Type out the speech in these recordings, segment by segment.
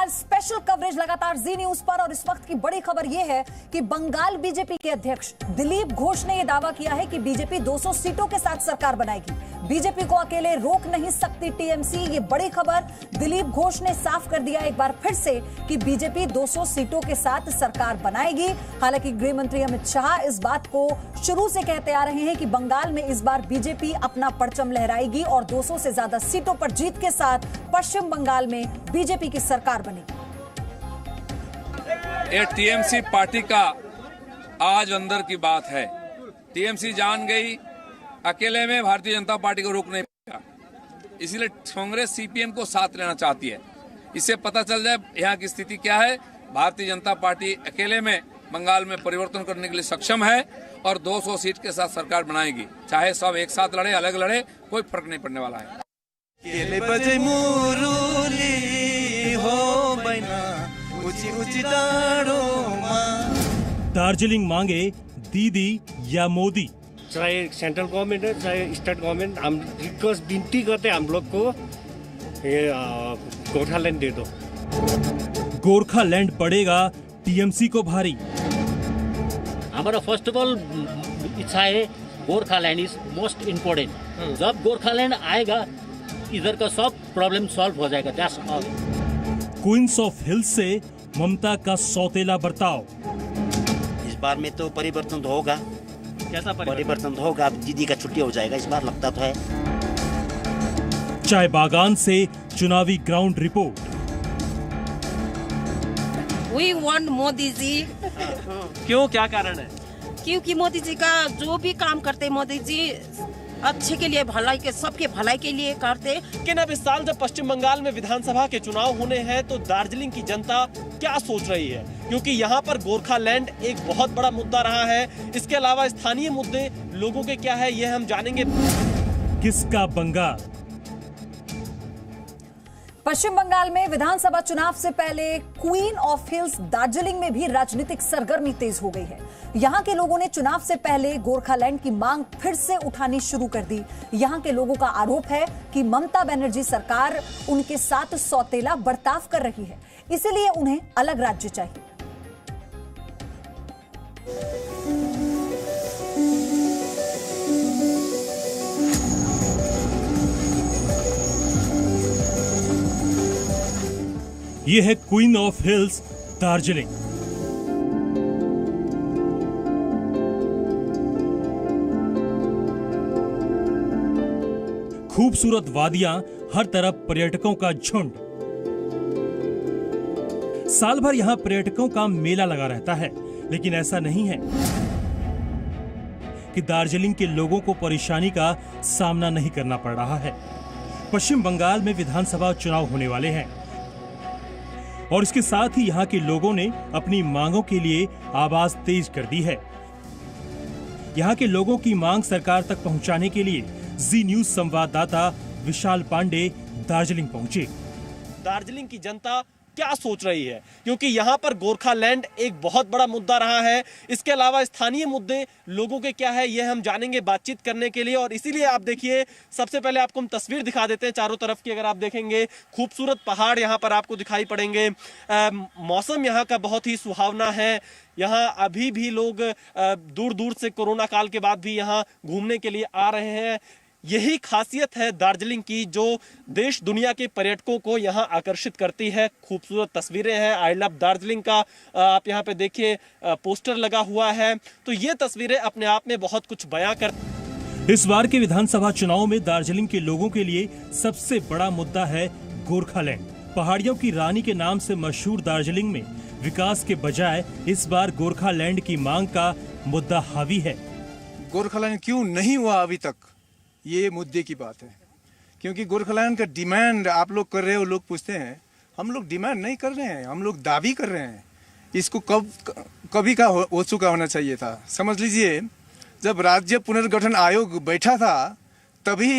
फिलहाल special coverage लगातार जी news पर और इस वक्त की बड़ी खबर यह है कि बंगाल बीजेपी के अध्यक्ष दिलीप घोष ने यह दावा किया है कि बीजेपी 200 सीटों के साथ सरकार बनाएगी। बीजेपी को अकेले रोक नहीं सकती टीएमसी। ये बड़ी खबर दिलीप घोष ने साफ कर दिया एक बार फिर से कि बीजेपी 200 सीटों के साथ सरकार बनाएगी। हालांकि गृह मंत्री अमित शाह इस बात को शुरू से कहते आ रहे हैं कि बंगाल में इस बार बीजेपी अपना परचम लहराएगी और 200 से ज्यादा सीटों पर जीत के साथ पश्चिम बंगाल में बीजेपी की सरकार बनेगी। ये टीएमसी पार्टी का आज अंदर की बात है। टीएमसी जान गई अकेले में भारतीय जनता पार्टी को रोक नहीं पाएगा, इसीलिए कांग्रेस सीपीएम को साथ लेना चाहती है। इससे पता चल जाए यहाँ की स्थिति क्या है। भारतीय जनता पार्टी अकेले में बंगाल में परिवर्तन करने के लिए सक्षम है और 200 सीट के साथ सरकार बनाएगी। चाहे सब एक साथ लड़े, अलग लड़े, कोई फर्क नहीं पड़ने वाला है। दार्जिलिंग मांगे दीदी या मोदी, चाहे सेंट्रल गवर्नमेंट है चाहे स्टेट गवर्नमेंट, हम रिक्वेस्ट विनती करते हैं हम लोग को गोरखालैंड दे दो। गोरखालैंड पड़ेगा टीएमसी को भारी। हमारा फर्स्ट ऑफ ऑल इच्छा है गोरखालैंड इज मोस्ट इम्पोर्टेंट। जब गोरखालैंड आएगा इधर का सब प्रॉब्लम सॉल्व हो जाएगा। That's all. Queens of hills से ममता का सौतेला बर्ताव। इस बार में तो परिवर्तन तो होगा। कैसा परिवर्तन तो होगा? दीदी का छुट्टी हो जाएगा इस बार, लगता तो है। चाय बागान से चुनावी ground report. We want Modi ji. क्यों, क्या कारण है? क्योंकि मोदी जी का जो भी काम करते मोदी जी अच्छे के लिए, भलाई के, सबके भलाई के लिए करते। लेकिन अब इस साल जब पश्चिम बंगाल में विधानसभा के चुनाव होने हैं तो दार्जिलिंग की जनता क्या सोच रही है, क्योंकि यहाँ पर गोरखालैंड एक बहुत बड़ा मुद्दा रहा है। इसके अलावा स्थानीय मुद्दे लोगों के क्या है ये हम जानेंगे। किसका बंगाल? पश्चिम बंगाल में विधानसभा चुनाव से पहले क्वीन ऑफ हिल्स दार्जिलिंग में भी राजनीतिक सरगर्मी तेज हो गई है। यहां के लोगों ने चुनाव से पहले गोरखालैंड की मांग फिर से उठानी शुरू कर दी। यहां के लोगों का आरोप है कि ममता बनर्जी सरकार उनके साथ सौतेला बर्ताव कर रही है, इसलिए उन्हें अलग राज्य चाहिए। ये है क्वीन ऑफ हिल्स दार्जिलिंग। खूबसूरत वादियां, हर तरफ पर्यटकों का झुंड। साल भर यहां पर्यटकों का मेला लगा रहता है, लेकिन ऐसा नहीं है कि दार्जिलिंग के लोगों को परेशानी का सामना नहीं करना पड़ रहा है। पश्चिम बंगाल में विधानसभा चुनाव होने वाले हैं और इसके साथ ही यहाँ के लोगों ने अपनी मांगों के लिए आवाज तेज कर दी है। यहाँ के लोगों की मांग सरकार तक पहुँचाने के लिए जी न्यूज संवाददाता विशाल पांडे दार्जिलिंग पहुंचे। दार्जिलिंग की जनता क्या सोच रही है, क्योंकि यहाँ पर गोरखालैंड एक बहुत बड़ा मुद्दा रहा है। इसके अलावा स्थानीय मुद्दे लोगों के क्या है ये हम जानेंगे बातचीत करने के लिए। और इसीलिए आप देखिए, सबसे पहले आपको हम तस्वीर दिखा देते हैं चारों तरफ की। अगर आप देखेंगे खूबसूरत पहाड़ यहाँ पर आपको दिखाई पड़ेंगे। मौसम यहाँ का बहुत ही सुहावना है। यहाँ अभी भी लोग दूर दूर से कोरोना काल के बाद भी यहाँ घूमने के लिए आ रहे हैं। यही खासियत है दार्जिलिंग की, जो देश दुनिया के पर्यटकों को यहाँ आकर्षित करती है। खूबसूरत तस्वीरें हैं। आई लव दार्जिलिंग का आप यहाँ पे देखिए पोस्टर लगा हुआ है। तो ये तस्वीरें अपने आप में बहुत कुछ बयां कर। इस बार के विधानसभा चुनाव में दार्जिलिंग के लोगों के लिए सबसे बड़ा मुद्दा है गोरखालैंड। पहाड़ियों की रानी के नाम से मशहूर दार्जिलिंग में विकास के बजाय इस बार गोरखालैंड की मांग का मुद्दा हावी है। गोरखालैंड क्यों नहीं हुआ अभी तक, ये मुद्दे की बात है। क्योंकि गोरखालैंड का डिमांड आप लोग कर रहे हो, लोग पूछते हैं। हम लोग डिमांड नहीं कर रहे हैं, हम लोग दावी कर रहे हैं। इसको कभी का हो चुका होना चाहिए था। समझ लीजिए, जब राज्य पुनर्गठन आयोग बैठा था तभी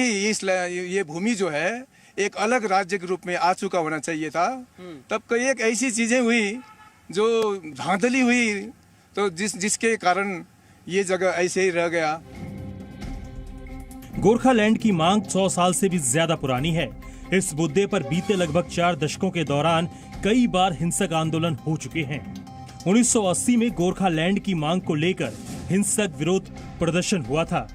ये भूमि जो है एक अलग राज्य के रूप में आ चुका होना चाहिए था। तब कई एक ऐसी चीजें हुई जो धांधली हुई, तो जिसके कारण ये जगह ऐसे ही रह गया। गोरखालैंड की मांग 100 साल से भी ज्यादा पुरानी है। इस मुद्दे पर बीते लगभग 4 दशकों के दौरान कई बार हिंसक आंदोलन हो चुके हैं। 1980 में गोरखालैंड की मांग को लेकर हिंसक विरोध प्रदर्शन हुआ था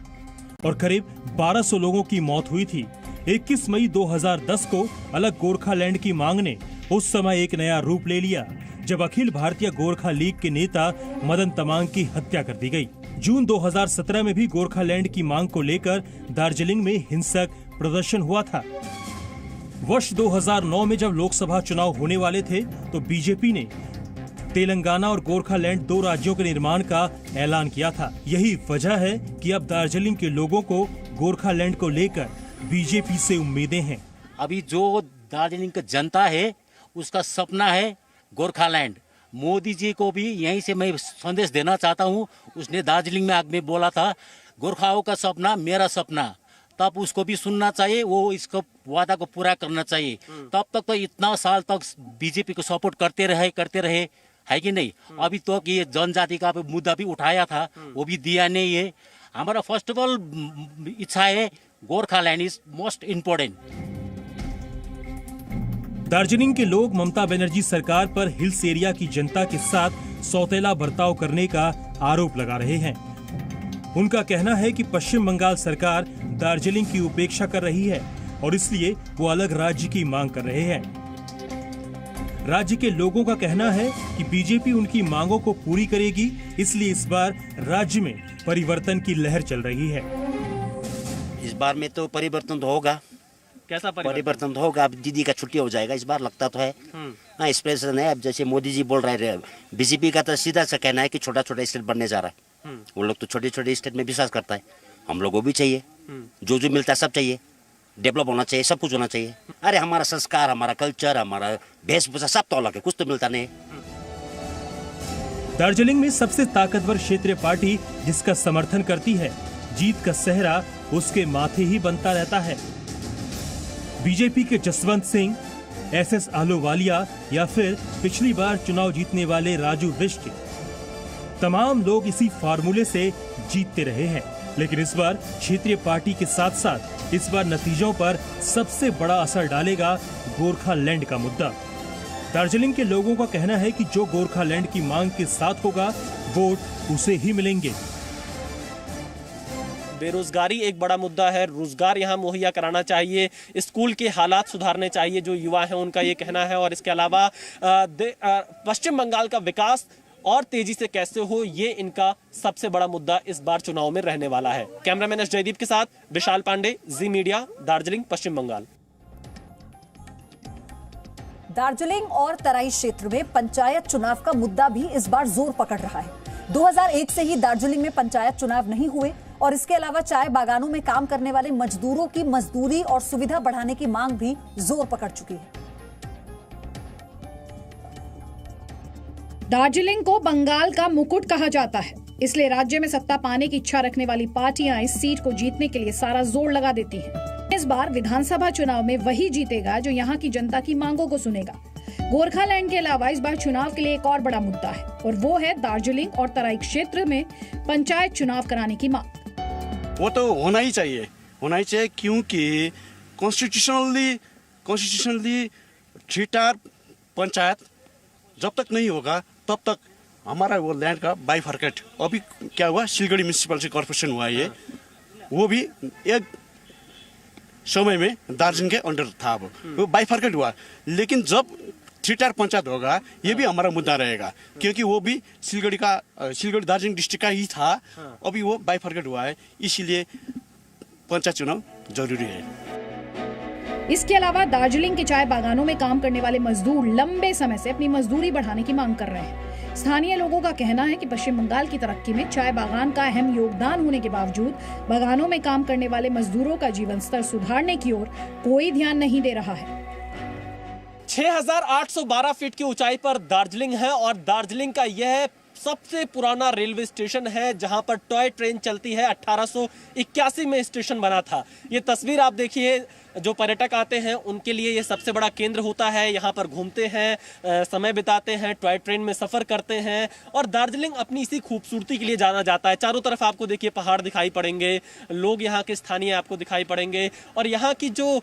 और करीब 1200 लोगों की मौत हुई थी। 21 मई 2010 को अलग गोरखालैंड की मांग ने उस समय एक नया रूप ले लिया, जब अखिल भारतीय गोरखा लीग के नेता मदन तमांग की हत्या कर दी गई। जून 2017 में भी गोरखालैंड की मांग को लेकर दार्जिलिंग में हिंसक प्रदर्शन हुआ था। वर्ष 2009 में जब लोकसभा चुनाव होने वाले थे तो बीजेपी ने तेलंगाना और गोरखालैंड 2 राज्यों के निर्माण का ऐलान किया था। यही वजह है कि अब दार्जिलिंग के लोगों को गोरखालैंड को लेकर बीजेपी से उम्मीदें हैं। अभी जो दार्जिलिंग का जनता है उसका सपना है गोरखालैंड। मोदी जी को भी यहीं से मैं संदेश देना चाहता हूँ। उसने दार्जिलिंग में आगे बोला था गोरखाओं का सपना मेरा सपना, तब उसको भी सुनना चाहिए, वो इसको वादा को पूरा करना चाहिए। तब तक तो इतना साल तक बीजेपी को सपोर्ट करते रहे है कि नहीं। अभी तो ये जनजाति का मुद्दा भी उठाया था, वो भी दिया नहीं है। हमारा फर्स्ट ऑफ ऑल इच्छा है Gorkhaland is most important. Darjeeling के लोग ममता बनर्जी सरकार पर हिल्स एरिया की जनता के साथ सौतेला बर्ताव करने का आरोप लगा रहे हैं। उनका कहना है कि पश्चिम बंगाल सरकार दार्जिलिंग की उपेक्षा कर रही है और इसलिए वो अलग राज्य की मांग कर रहे हैं। राज्य के लोगों का कहना है कि बीजेपी उनकी मांगों को पूरी करेगी, इसलिए इस बार राज्य में परिवर्तन की लहर चल रही है। इस बार में तो परिवर्तन तो होगा। कैसा परिवर्तन तो होगा। अब दीदी का छुट्टी हो जाएगा इस बार, लगता तो है। हाँ, एक्सप्रेशन है। अब जैसे मोदी जी बोल रहे हैं, बीजेपी का तो सीधा सा कहना है कि छोटा छोटा स्टेट बनने जा रहा है। वो लोग तो छोटे छोटे स्टेट में विश्वास करता है। हम लोगों को भी चाहिए, जो मिलता है सब चाहिए, डेवलप होना चाहिए, सब कुछ होना चाहिए। अरे हमारा संस्कार, हमारा कल्चर, हमारा वेशभूषा सब तो अलग है, कुछ तो मिलता नहीं। दार्जिलिंग में सबसे ताकतवर क्षेत्रीय पार्टी जिसका समर्थन करती है, जीत का सेहरा उसके माथे ही बनता रहता है। बीजेपी के जसवंत सिंह, एसएस आहलूवालिया या फिर पिछली बार चुनाव जीतने वाले राजू बिष्ट, तमाम लोग इसी फार्मूले से जीतते रहे हैं। लेकिन इस बार क्षेत्रीय पार्टी के साथ साथ इस बार नतीजों पर सबसे बड़ा असर डालेगा गोरखालैंड का मुद्दा। दार्जिलिंग के लोगों का कहना है कि जो गोरखालैंड की मांग के साथ होगा, वोट उसे ही मिलेंगे। बेरोजगारी एक बड़ा मुद्दा है, रोजगार यहाँ मुहैया कराना चाहिए, स्कूल के हालात सुधारने चाहिए, जो युवा हैं उनका ये कहना है। और इसके अलावा पश्चिम बंगाल का विकास और तेजी से कैसे हो, ये इनका सबसे बड़ा मुद्दा इस बार चुनाव में रहने वाला है। कैमरामैन एस जयदीप के साथ विशाल पांडे, जी मीडिया, दार्जिलिंग, पश्चिम बंगाल। दार्जिलिंग और तराई क्षेत्र में पंचायत चुनाव का मुद्दा भी इस बार जोर पकड़ रहा है। 2001 से ही दार्जिलिंग में पंचायत चुनाव नहीं हुए और इसके अलावा चाय बागानों में काम करने वाले मजदूरों की मजदूरी और सुविधा बढ़ाने की मांग भी जोर पकड़ चुकी है। दार्जिलिंग को बंगाल का मुकुट कहा जाता है, इसलिए राज्य में सत्ता पाने की इच्छा रखने वाली पार्टियां इस सीट को जीतने के लिए सारा जोर लगा देती हैं। इस बार विधानसभा चुनाव में वही जीतेगा जो यहाँ की जनता की मांगों को सुनेगा। गोरखालैंड के अलावा इस बार चुनाव के लिए एक और बड़ा मुद्दा है और वो है दार्जिलिंग और तराई क्षेत्र में पंचायत चुनाव कराने की मांग। वो तो होना ही चाहिए क्योंकि कॉन्स्टिट्यूशनली 3 टायर पंचायत जब तक नहीं होगा तब तक हमारा वो लैंड का बाइफर्केट, अभी क्या हुआ, सिलगढ़ी म्यूनिसिपैलिटी कॉर्पोरेशन हुआ ये, वो भी एक समय में दार्जिलिंग के अंडर था, वो बाइफर्केट हुआ। लेकिन जब 3 टायर पंचायत होगा, ये भी हमारा मुद्दा रहेगा क्योंकि वो भी सिलगढ़ी दार्जिलिंग डिस्ट्रिक्ट का ही था, अभी वो बाइफर्केट हुआ है, इसीलिए पंचायत चुनाव जरूरी है। इसके अलावा दार्जिलिंग के चाय बागानों में काम करने वाले मजदूर लंबे समय से अपनी मजदूरी बढ़ाने की मांग कर रहे हैं। स्थानीय लोगों का कहना है कि पश्चिम बंगाल की तरक्की में चाय बागान का अहम योगदान होने के बावजूद बागानों में काम करने वाले मजदूरों का जीवन स्तर सुधारने की ओर कोई ध्यान नहीं दे रहा है। 6,812 फीट की ऊंचाई पर दार्जिलिंग है और दार्जिलिंग का यह सबसे पुराना रेलवे स्टेशन है जहां पर टॉय ट्रेन चलती है। 1881 में स्टेशन बना था। ये तस्वीर आप देखिए, जो पर्यटक आते हैं उनके लिए ये सबसे बड़ा केंद्र होता है। यहाँ पर घूमते हैं, समय बिताते हैं, टॉय ट्रेन में सफ़र करते हैं और दार्जिलिंग अपनी इसी खूबसूरती के लिए जाना जाता है। चारों तरफ आपको देखिए पहाड़ दिखाई पड़ेंगे, लोग यहाँ के स्थानीय आपको दिखाई पड़ेंगे और यहाँ की जो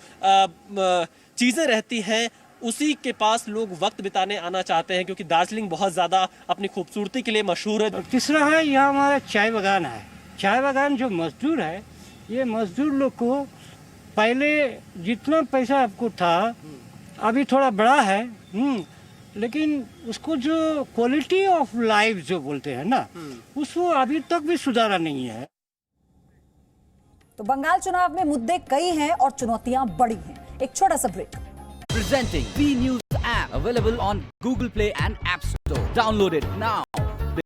चीजें रहती हैं उसी के पास लोग वक्त बिताने आना चाहते हैं, क्योंकि दार्जिलिंग बहुत ज्यादा अपनी खूबसूरती के लिए मशहूर है। तीसरा है यहाँ हमारा चाय बागान है। चाय बागान जो मजदूर है, ये मजदूर लोग को पहले जितना पैसा आपको था अभी थोड़ा बड़ा है, लेकिन उसको जो क्वालिटी ऑफ लाइफ जो बोलते हैं ना, उसको अभी तक भी सुधारा नहीं है। तो बंगाल चुनाव में मुद्दे कई हैं और चुनौतियां बड़ी हैं। एक छोटा सा break. Presenting B News app available on Google Play and App Store. Download it now.